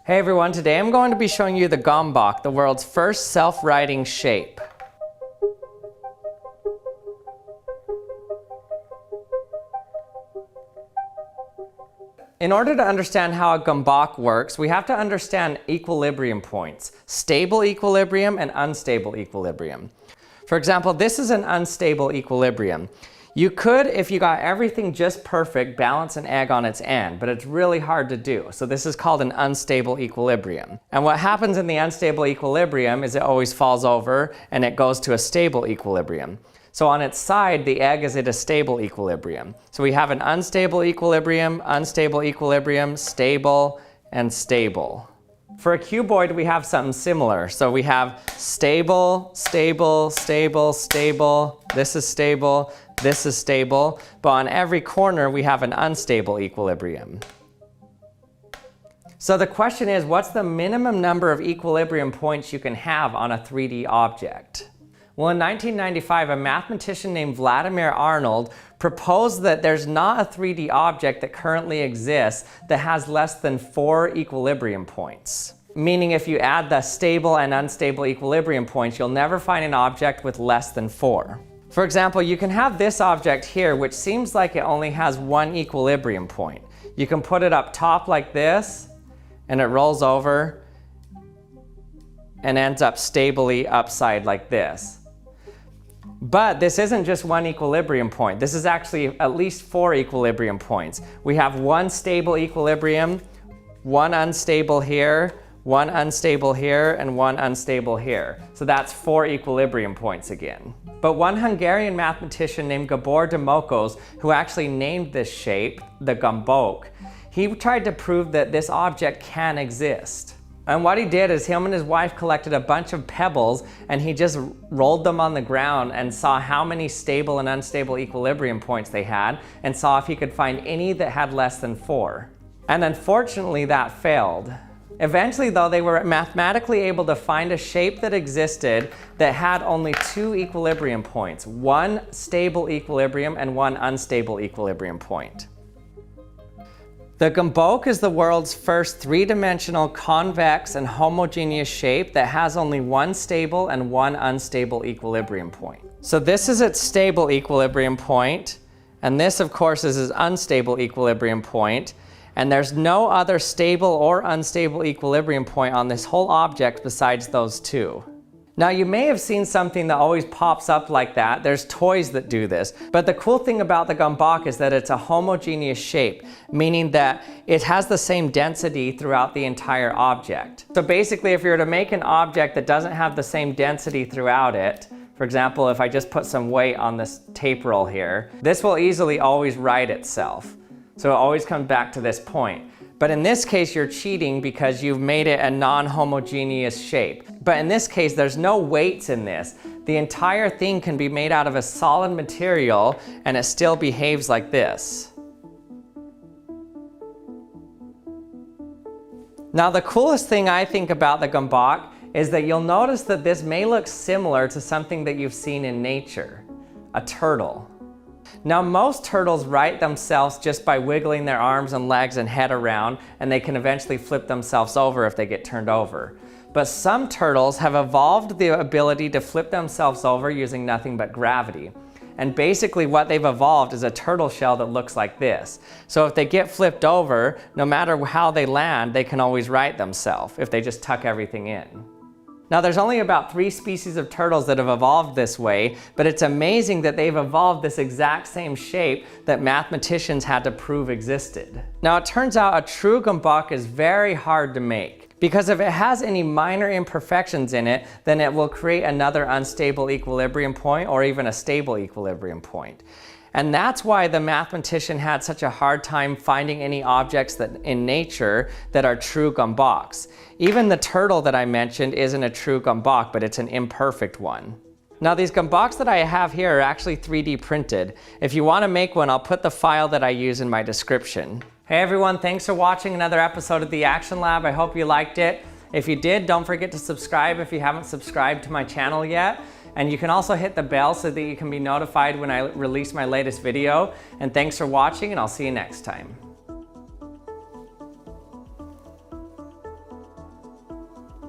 Hey everyone, today I'm going to be showing you the Gömbock, the world's first self-writing shape. In order to understand how a Gömbock works, we have to understand equilibrium points, stable equilibrium and unstable equilibrium. For example, this is an unstable equilibrium. You could, if you got everything just perfect, balance an egg on its end, but it's really hard to do. So this is called an unstable equilibrium. And what happens in the unstable equilibrium is it always falls over and it goes to a stable equilibrium. So on its side, the egg is at a stable equilibrium. So we have an unstable equilibrium, stable, and stable. For a cuboid, we have something similar. So we have stable, stable, stable, stable. This is stable. This is stable. But on every corner, we have an unstable equilibrium. So the question is, what's the minimum number of equilibrium points you can have on a 3D object? Well, in 1995, a mathematician named Vladimir Arnold proposed that there's not a 3D object that currently exists that has less than 4 equilibrium points. Meaning if you add the stable and unstable equilibrium points, you'll never find an object with less than 4. For example, you can have this object here, which seems like it only has 1 equilibrium point. You can put it up top like this, and it rolls over and ends up stably upside like this. But this isn't just 1 equilibrium point. This is actually at least 4 equilibrium points. We have 1 stable equilibrium, 1 unstable here, 1 unstable here, and 1 unstable here. So that's 4 equilibrium points again. But one Hungarian mathematician named Gömbock, who actually named this shape, the Gömbock, he tried to prove that this object can exist. And what he did is him and his wife collected a bunch of pebbles and he just rolled them on the ground and saw how many stable and unstable equilibrium points they had and saw if he could find any that had less than 4. And unfortunately that failed. Eventually though, they were mathematically able to find a shape that existed that had only 2 equilibrium points, 1 stable equilibrium and 1 unstable equilibrium point. The Gömbock is the world's first 3-dimensional convex and homogeneous shape that has only 1 stable and 1 unstable equilibrium point. So this is its stable equilibrium point, and this of course is its unstable equilibrium point, and there's no other stable or unstable equilibrium point on this whole object besides those 2. Now you may have seen something that always pops up like that. There's toys that do this. But the cool thing about the Gömbock is that it's a homogeneous shape, meaning that it has the same density throughout the entire object. So basically if you were to make an object that doesn't have the same density throughout it, for example, if I just put some weight on this tape roll here, this will easily always right itself. So it always comes back to this point. But in this case, you're cheating because you've made it a non-homogeneous shape. But in this case, there's no weights in this. The entire thing can be made out of a solid material and it still behaves like this. Now, the coolest thing I think about the Gömbock is that you'll notice that this may look similar to something that you've seen in nature, a turtle. Now most turtles right themselves just by wiggling their arms and legs and head around, and they can eventually flip themselves over if they get turned over. But some turtles have evolved the ability to flip themselves over using nothing but gravity. And basically what they've evolved is a turtle shell that looks like this. So if they get flipped over, no matter how they land, they can always right themselves if they just tuck everything in. Now there's only about 3 species of turtles that have evolved this way, but it's amazing that they've evolved this exact same shape that mathematicians had to prove existed. Now it turns out a true Gömbock is very hard to make, because if it has any minor imperfections in it, then it will create another unstable equilibrium point or even a stable equilibrium point. And that's why the mathematician had such a hard time finding any objects that in nature that are true Gömbocks. Even the turtle that I mentioned isn't a true Gömbock, but it's an imperfect one. Now these Gömbocks that I have here are actually 3D printed. If you want to make one, I'll put the file that I use in my description. Hey everyone, thanks for watching another episode of the Action Lab. I hope you liked it. If you did, don't forget to subscribe if you haven't subscribed to my channel yet. And you can also hit the bell so that you can be notified when I release my latest video. And thanks for watching, and I'll see you next time.